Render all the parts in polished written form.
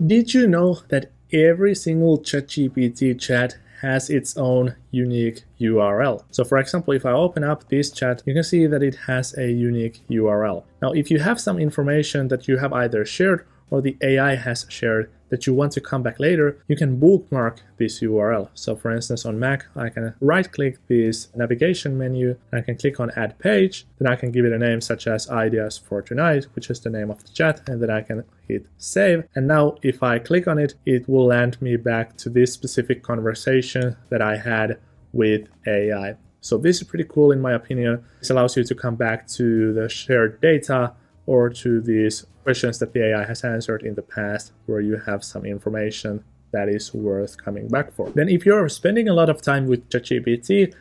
Did you know that every single ChatGPT chat has its own unique URL? So for example, if I open up this chat, you can see that it has a unique URL. Now, if you have some information that you have either shared or the AI has shared that you want to come back later, you can bookmark this URL. So for instance, on Mac, I can right click this navigation menu, I can click on add page, then I can give it a name such as ideas for tonight, which is the name of the chat, and then I can hit save. And now if I click on it, it will land me back to this specific conversation that I had with AI. So this is pretty cool in my opinion. This allows you to come back to the shared data or to these questions that the AI has answered in the past where you have some information that is worth coming back for. Then if you're spending a lot of time with ChatGPT,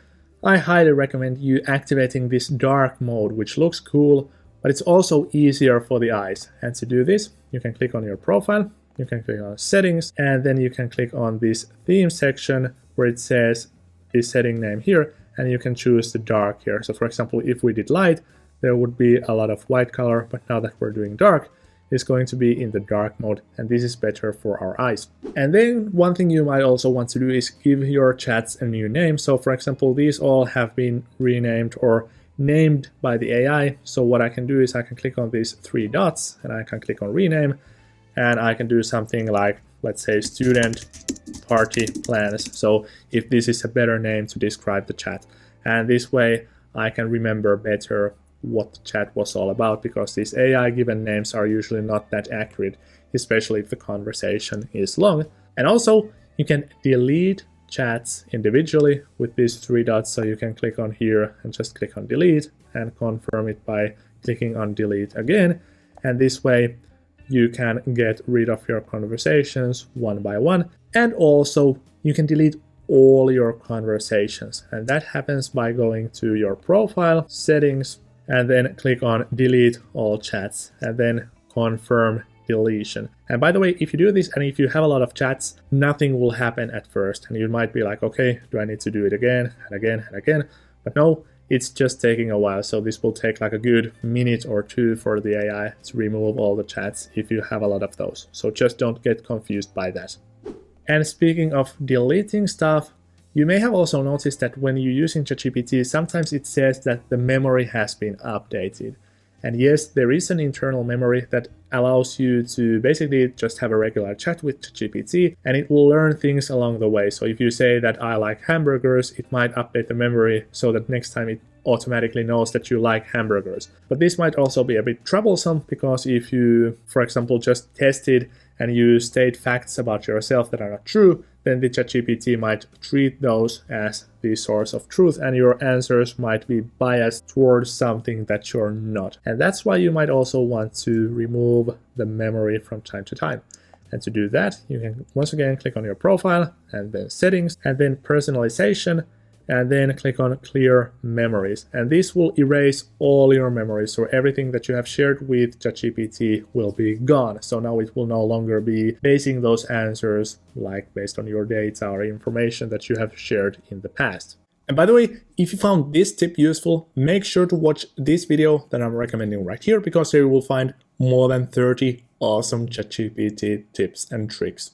I highly recommend you activating this dark mode, which looks cool, but it's also easier for the eyes. And to do this, you can click on your profile, you can click on settings, and then you can click on this theme section where it says the setting name here, and you can choose the dark here. So for example, if we did light, there would be a lot of white color, but now that we're doing dark, it's going to be in the dark mode, and this is better for our eyes. And then one thing you might also want to do is give your chats a new name. So for example, these all have been renamed or named by the AI. So what I can do is I can click on these three dots and I can click on rename, and I can do something like, let's say, student party plans. So if this is a better name to describe the chat, and this way I can remember better what the chat was all about, because these AI given names are usually not that accurate, especially if the conversation is long. And also you can delete chats individually with these three dots. So you can click on here and just click on delete and confirm it by clicking on delete again. And this way you can get rid of your conversations one by one. And also you can delete all your conversations. And that happens by going to your profile, settings, and then click on delete all chats and then confirm deletion. And by the way, if you do this and if you have a lot of chats, nothing will happen at first. And you might be like, okay, do I need to do it again and again and again? But no, it's just taking a while. So this will take like a good minute or two for the AI to remove all the chats if you have a lot of those. So just don't get confused by that. And speaking of deleting stuff, you may have also noticed that when you're using ChatGPT, sometimes it says that the memory has been updated. And yes, there is an internal memory that allows you to basically just have a regular chat with ChatGPT, and it will learn things along the way. So if you say that I like hamburgers, it might update the memory so that next time it automatically knows that you like hamburgers. But this might also be a bit troublesome, because if you, for example, just tested and you state facts about yourself that are not true, then the ChatGPT might treat those as the source of truth, and your answers might be biased towards something that you're not. And that's why you might also want to remove the memory from time to time. And to do that, you can once again click on your profile and then settings and then personalization, and then click on clear memories. And this will erase all your memories. So everything that you have shared with ChatGPT will be gone. So now it will no longer be basing those answers like based on your data or information that you have shared in the past. And by the way, if you found this tip useful, make sure to watch this video that I'm recommending right here, because here you will find more than 30 awesome ChatGPT tips and tricks.